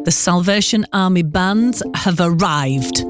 The Salvation Army Band have arrived.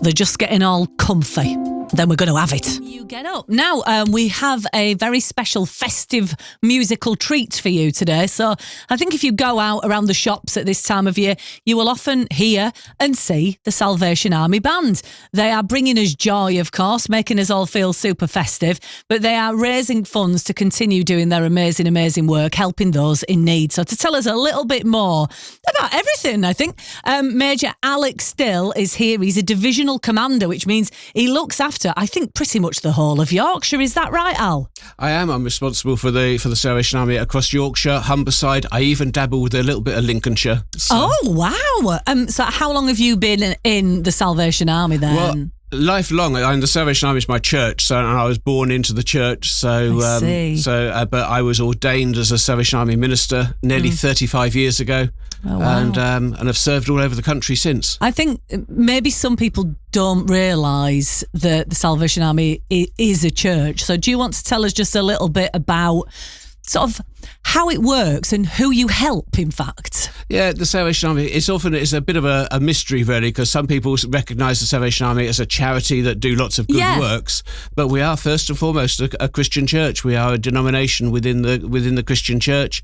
They're just getting all comfy. Then we're going to have it. You get up. Now, we have a very special festive musical treat for you today. So I think if you go out around the shops at this time of year, you will often hear and see the Salvation Army Band. They are bringing us joy, of course, making us all feel super festive, but they are raising funds to continue doing their amazing, amazing work, helping those in need. So to tell us a little bit more about everything, I think, Major Alec Still is here. He's a Divisional Commander, which means he looks after, I think, pretty much the whole of Yorkshire. Is that right, Al? I am. I'm responsible for the Salvation Army across Yorkshire, Humberside. I even dabble with a little bit of Lincolnshire. So. Oh, wow. So how long have you been in the Salvation Army then? Well, lifelong. And the Salvation Army is my church, and I was born into the church. So, but I was ordained as a Salvation Army minister nearly 35 years ago, and have served all over the country since. I think maybe some people don't realise that the Salvation Army is a church. So, do you want to tell us just a little bit about sort of how it works and who you help, in fact? Yeah, the Salvation Army is a bit of a mystery, really, because some people recognise the Salvation Army as a charity that do lots of good works, but we are first and foremost a Christian church. We are a denomination within the Christian church.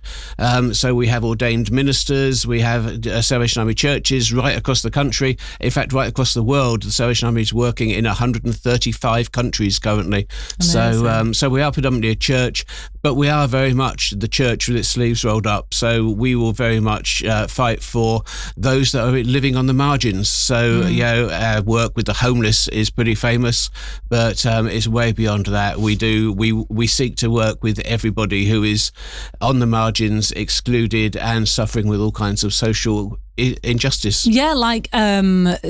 So we have ordained ministers, we have Salvation Army churches right across the country. In fact, right across the world, the Salvation Army is working in 135 countries currently. So we are predominantly a church, but we are very much the church with its sleeves rolled up. So we will very much fight for those that are living on the margins. So our work with the homeless is pretty famous, but it's way beyond that. We seek to work with everybody who is on the margins, excluded, and suffering with all kinds of social injustice. Yeah, like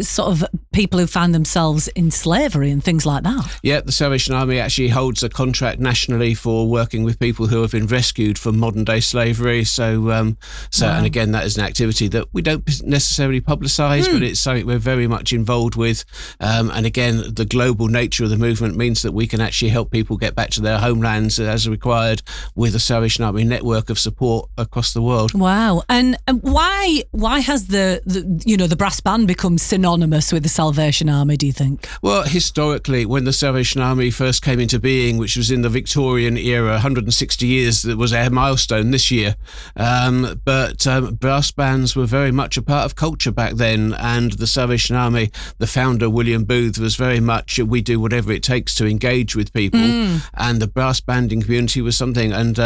sort of people who find themselves in slavery and things like that. Yeah, the Salvation Army actually holds a contract nationally for working with people who have been rescued from modern day slavery. So and again, that is an activity that we don't necessarily publicise, but it's something we're very much involved with. And again, the global nature of the movement means that we can actually help people get back to their homelands as required with the Salvation Army network of support across the world. Wow. And why has the brass band become synonymous with the Salvation Army, do you think? Well, historically, when the Salvation Army first came into being, which was in the Victorian era, 160 years, that was a milestone this year. But brass bands were very much a part of culture back then, and the Salvation Army, the founder, William Booth, was very much, we do whatever it takes to engage with people, and the brass banding community was something, and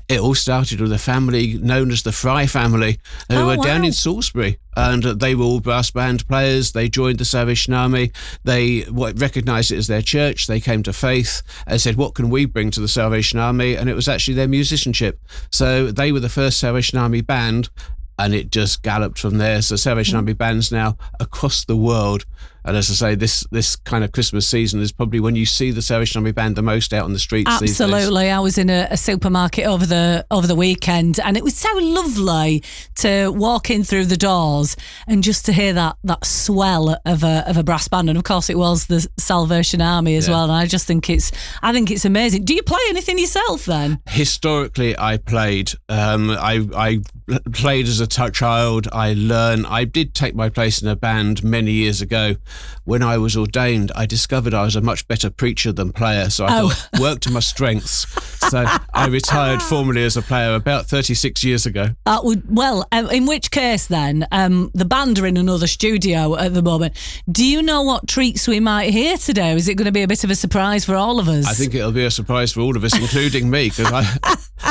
it all started with a family known as the Fry family, who were down in Salisbury. And they were all brass band players. They joined the Salvation Army. They recognised it as their church. They came to faith and said, what can we bring to the Salvation Army? And it was actually their musicianship. So they were the first Salvation Army band, and it just galloped from there. So Salvation Army bands now across the world. And as I say, this kind of Christmas season is probably when you see the Salvation Army band the most out on the streets. Absolutely. These days. I was in a supermarket over the weekend, and it was so lovely to walk in through the doors and just to hear that swell of a brass band. And of course, it was the Salvation Army as well. And I just think it's amazing. Do you play anything yourself then? Historically, I played. I played as a child. I did take my place in a band many years ago. When I was ordained, I discovered I was a much better preacher than player, so I thought, work to my strengths. So I retired formally as a player about 36 years ago. In which case then, the band are in another studio at the moment. Do you know what treats we might hear today? Or is it going to be a bit of a surprise for all of us? I think it'll be a surprise for all of us, including me, because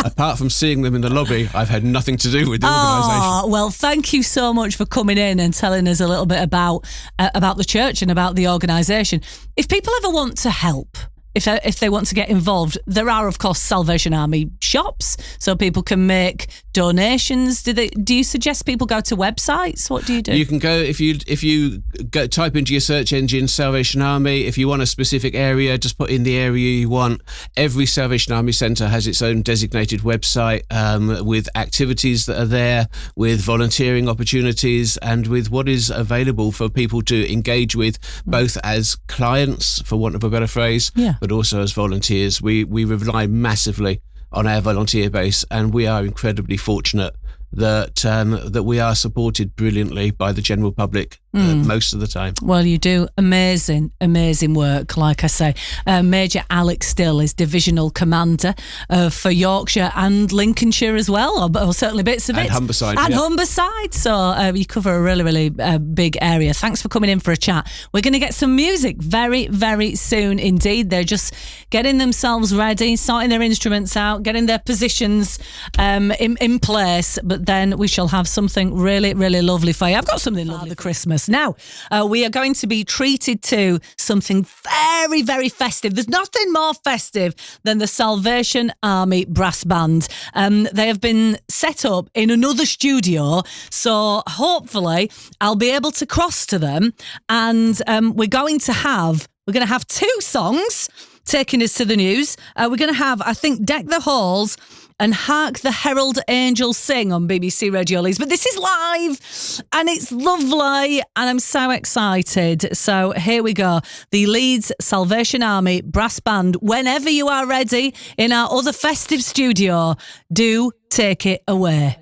apart from seeing them in the lobby, I've had nothing to do with the organisation. Well, thank you so much for coming in and telling us a little bit about the church and about the organisation. If people ever want to help, if they want to get involved, there are, of course, Salvation Army shops, so people can make donations. Do you suggest people go to websites? What do you do? You can go, if you go, type into your search engine Salvation Army. If you want a specific area, just put in the area you want. Every Salvation Army centre has its own designated website with activities that are there, with volunteering opportunities, and with what is available for people to engage with, both as clients, for want of a better phrase, but also as volunteers. We rely massively on our volunteer base, and we are incredibly fortunate that we are supported brilliantly by the general public most of the time. Well, you do amazing work, like I say. Major Alec Still is Divisional Commander for Yorkshire and Lincolnshire as well, or certainly bits of it. And Humberside. And Humberside. So you cover a really big area. Thanks for coming in for a chat. We're going to get some music very, very soon indeed. They're just getting themselves ready, sorting their instruments out, getting their positions in place, but then we shall have something really, really lovely for you. I've got something lovely for Christmas. Now, we are going to be treated to something very, very festive. There's nothing more festive than the Salvation Army Brass Band. They have been set up in another studio, so hopefully I'll be able to cross to them, and we're going to have 2 songs taking us to the news. We're going to have, I think, Deck the Halls and Hark the Herald Angels Sing on BBC Radio Leeds. But this is live and it's lovely and I'm so excited. So here we go. The Leeds Salvation Army Brass Band. Whenever you are ready in our other festive studio, do take it away.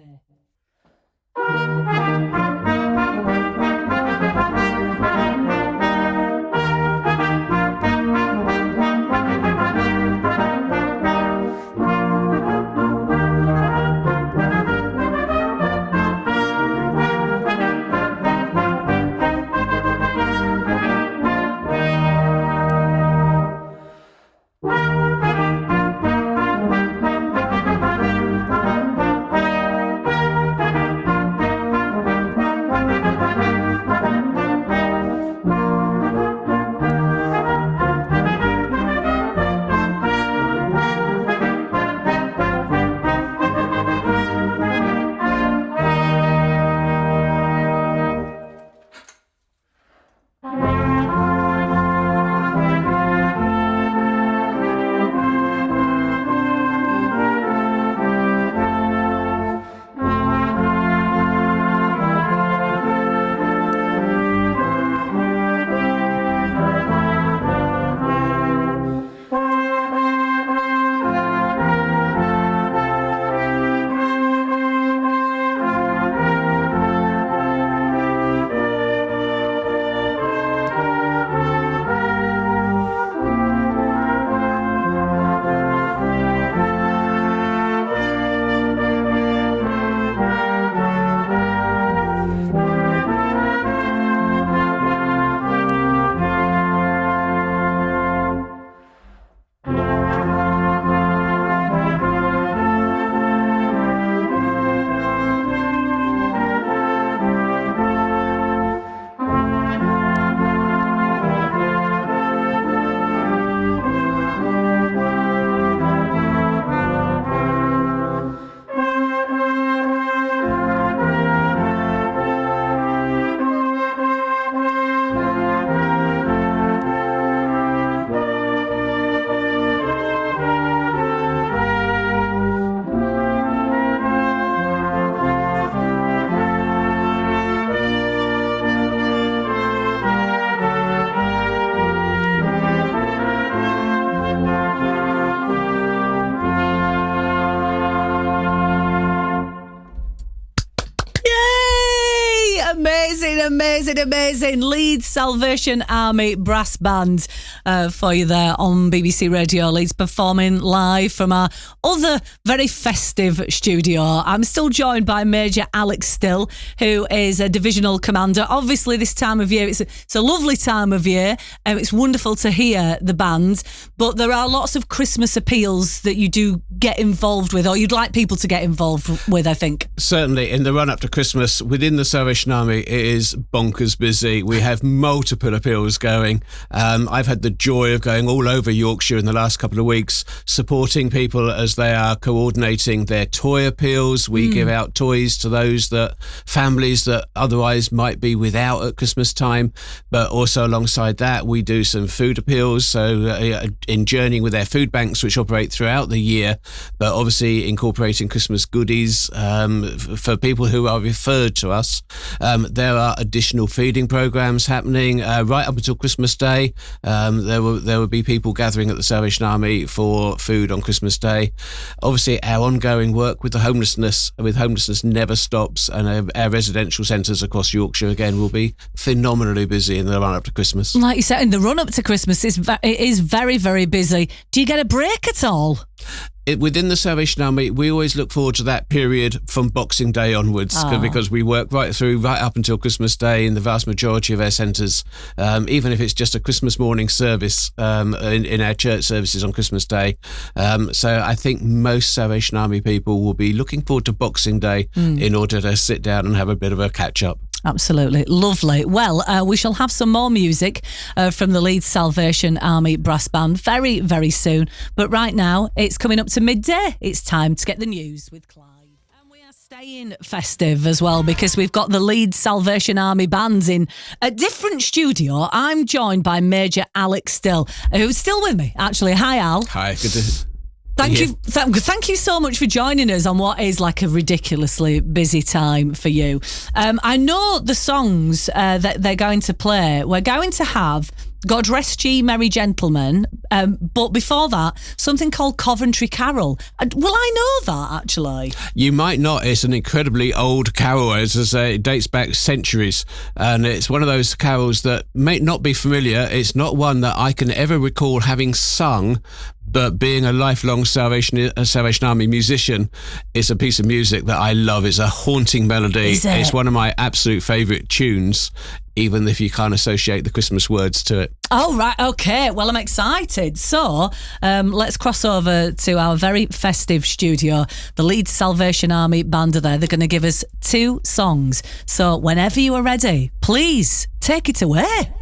Amazing. Leeds Salvation Army Brass Band for you there on BBC Radio Leeds, performing live from our other very festive studio. I'm still joined by Major Alec Still, who is a Divisional Commander. Obviously, this time of year, it's a lovely time of year, and it's wonderful to hear the band, but there are lots of Christmas appeals that you do get involved with, or you'd like people to get involved with, I think. Certainly, in the run-up to Christmas, within the Salvation Army, it is bonkers busy. We have multiple appeals going. I've had the joy of going all over Yorkshire in the last couple of weeks, supporting people as they are coordinating their toy appeals. We give out toys to those families that otherwise might be without at Christmas time, but also alongside that, we do some food appeals. So in journeying with their food banks, which operate throughout the year, but obviously incorporating Christmas goodies for people who are referred to us. There there are additional feeding programs happening right up until Christmas Day. There will be people gathering at the Salvation Army for food on Christmas Day. Obviously, our ongoing work with homelessness never stops, and our residential centres across Yorkshire again will be phenomenally busy in the run up to Christmas. Like you said, in the run up to Christmas, it is very, very busy. Do you get a break at all? Within the Salvation Army, we always look forward to that period from Boxing Day onwards, because we work right up until Christmas Day in the vast majority of our centres, even if it's just a Christmas morning service in our church services on Christmas Day. So I think most Salvation Army people will be looking forward to Boxing Day in order to sit down and have a bit of a catch-up. Absolutely. Lovely. Well, we shall have some more music from the Leeds Salvation Army Brass Band very, very soon. But right now, it's coming up to midday. It's time to get the news with Clive. And we are staying festive as well, because we've got the Leeds Salvation Army bands in a different studio. I'm joined by Major Alec Still, who's still with me, actually. Hi, Al. Hi, good to... Thank you so much for joining us on what is like a ridiculously busy time for you. I know the songs that they're going to play. We're going to have God Rest Ye Merry Gentlemen, but before that, something called Coventry Carol. Will I know that, actually? You might not. It's an incredibly old carol. It dates back centuries, and it's one of those carols that may not be familiar. It's not one that I can ever recall having sung, but being a lifelong Salvation Army musician, it's a piece of music that I love. It's a haunting melody. It's one of my absolute favourite tunes, even if you can't associate the Christmas words to it. Oh, right. Okay. Well, I'm excited. So let's cross over to our very festive studio. The Leeds Salvation Army Band are there. They're going to give us 2 songs. So whenever you are ready, please take it away.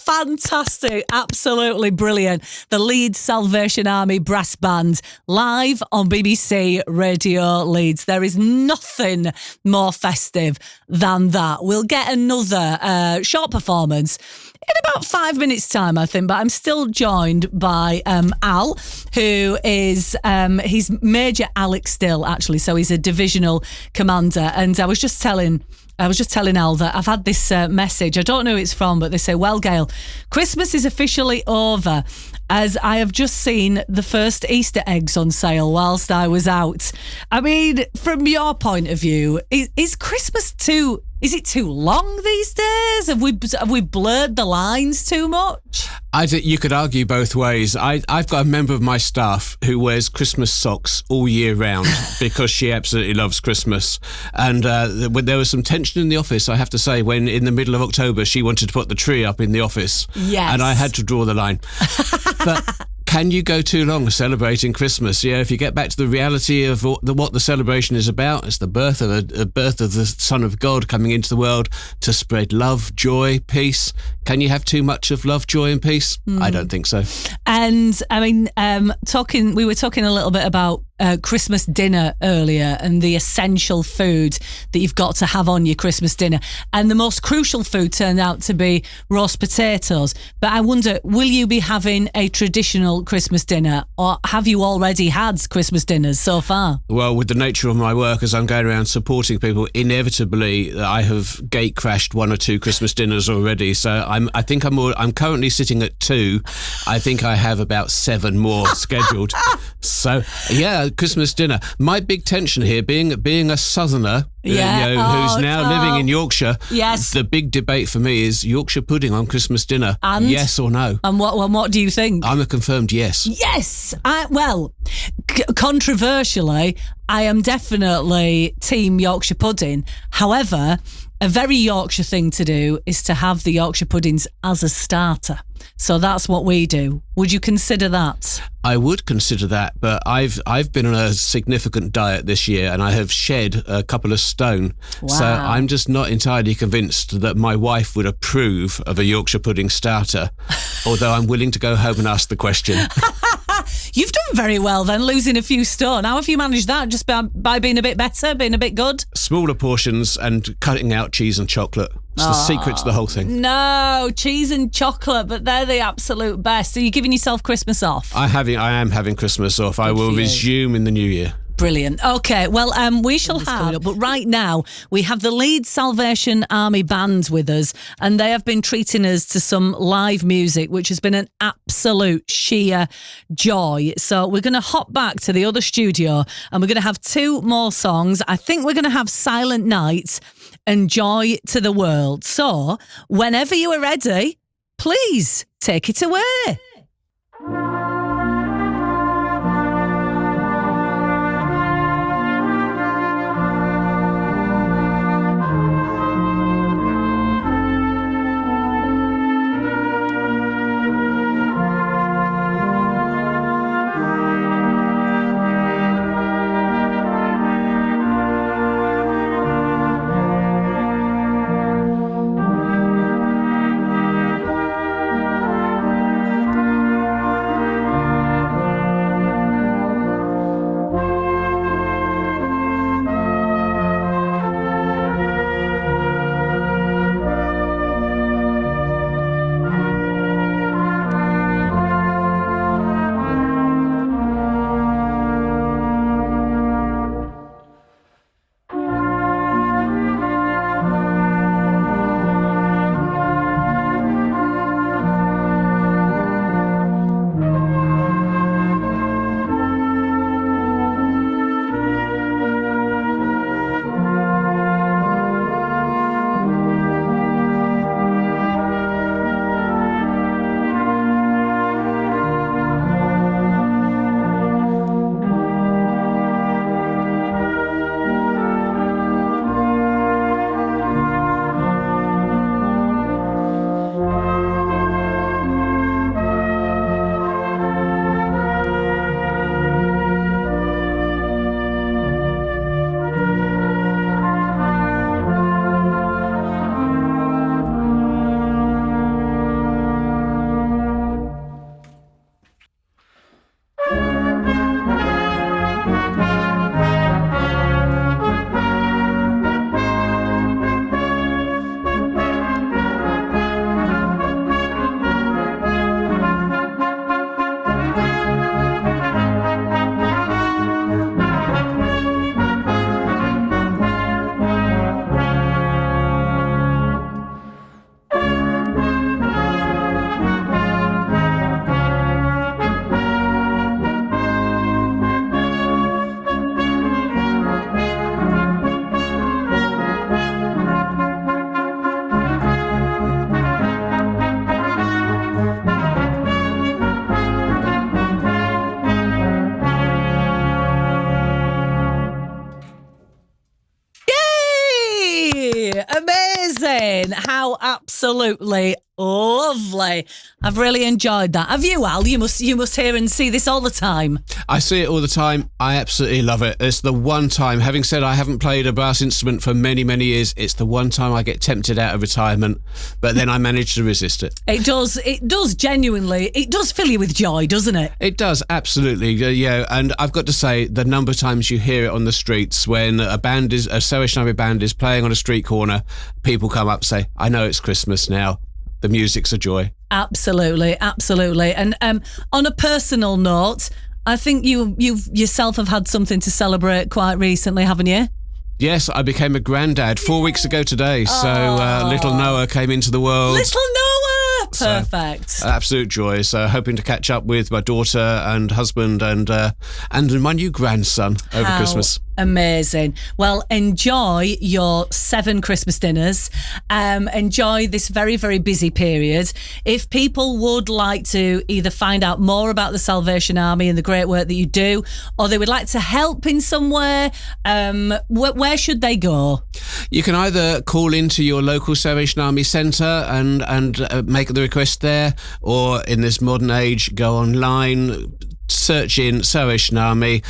Fantastic, absolutely brilliant. The Leeds Salvation Army Brass Band live on BBC Radio Leeds. There is nothing more festive than that. We'll get another short performance in about 5 minutes' time, I think, but I'm still joined by Al, who is, he's Major Alec Still, actually, so he's a Divisional Commander, and I was just telling Al that I've had this message. I don't know who it's from, but they say, well, Gayle, Christmas is officially over, as I have just seen the first Easter eggs on sale whilst I was out. I mean, from your point of view, is Christmas too Is it too long these days? Have we blurred the lines too much? I think you could argue both ways. I've got a member of my staff who wears Christmas socks all year round because she absolutely loves Christmas. And there was some tension in the office, I have to say, when in the middle of October she wanted to put the tree up in the office. Yes. And I had to draw the line. But can you go too long celebrating Christmas? Yeah, if you get back to the reality of what the celebration is about, it's the birth of the Son of God coming into the world to spread love, joy, peace. Can you have too much of love, joy, and peace? I don't think so. And I mean, we were talking a little bit about Christmas dinner earlier and the essential food that you've got to have on your Christmas dinner. And the most crucial food turned out to be roast potatoes. But I wonder, will you be having a traditional Christmas dinner, or have you already had Christmas dinners so far? Well, with the nature of my work, as I'm going around supporting people, inevitably I have gate crashed 1 or 2 Christmas dinners already. So I'm currently sitting at 2. I think I have about 7 more scheduled. So yeah, Christmas dinner. My big tension here, being a southerner, who's now living in Yorkshire. Yes. The big debate for me is Yorkshire pudding on Christmas dinner. And? Yes or no? And what do you think? I'm a confirmed yes. Yes. Controversially, I am definitely team Yorkshire pudding. However, a very Yorkshire thing to do is to have the Yorkshire puddings as a starter. So that's what we do. Would you consider that? I would consider that, but I've been on a significant diet this year and I have shed a couple of stone. Wow. So I'm just not entirely convinced that my wife would approve of a Yorkshire pudding starter, although I'm willing to go home and ask the question. You've done very well then, losing a few stone. How have you managed that? Just by being a bit better, being a bit good? Smaller portions and cutting out cheese and chocolate. It's the secret to the whole thing. No, cheese and chocolate, but they're the absolute best. So you're giving yourself Christmas off? I am having Christmas off. I will resume in the new year. Brilliant. Okay, well, we shall have, but right now we have the Leeds Salvation Army Band with us, and they have been treating us to some live music, which has been an absolute sheer joy. So we're going to hop back to the other studio, and we're going to have 2 more songs. I think we're going to have Silent Night and Joy to the World. So whenever you are ready, please take it away. brilliant. How absolutely lovely. I've really enjoyed that. Have you, Al? You must hear and see this all the time. I see it all the time. I absolutely love it. It's the one time, having said I haven't played a brass instrument for many, many years, it's the one time I get tempted out of retirement, but then I manage to resist it. It does genuinely, it does fill you with joy, doesn't it? It does, absolutely. Yeah, and I've got to say, the number of times you hear it on the streets when a Salvation Army band is playing on a street corner, people come up and say, I know it's Christmas now. The music's a joy. Absolutely. And on a personal note, I think you yourself have had something to celebrate quite recently, haven't you? Yes, I became a granddad 4 weeks ago today. So little Noah came into the world. Little Noah! Perfect. So, absolute joy. So hoping to catch up with my daughter and husband and my new grandson over Christmas. Amazing. Well, enjoy your 7 Christmas dinners. Enjoy this very, very busy period. If people would like to either find out more about the Salvation Army and the great work that you do, or they would like to help in some way, where should they go? You can either call into your local Salvation Army centre and make the request there, or in this modern age, go online, search in Salvation Army,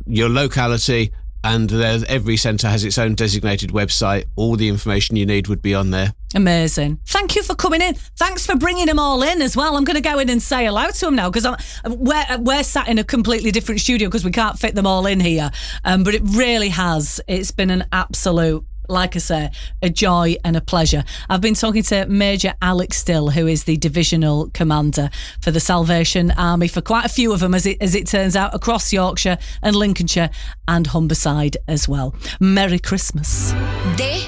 your locality, and every centre has its own designated website. All the information you need would be on there. Amazing. Thank you for coming in. Thanks for bringing them all in as well. I'm going to go in and say hello to them now, because we're sat in a completely different studio because we can't fit them all in here. But it really has. It's been an absolute, like I say, a joy and a pleasure. I've been talking to Major Alec Still, who is the Divisional Commander for the Salvation Army, for quite a few of them, as it turns out, across Yorkshire and Lincolnshire and Humberside as well. Merry Christmas. This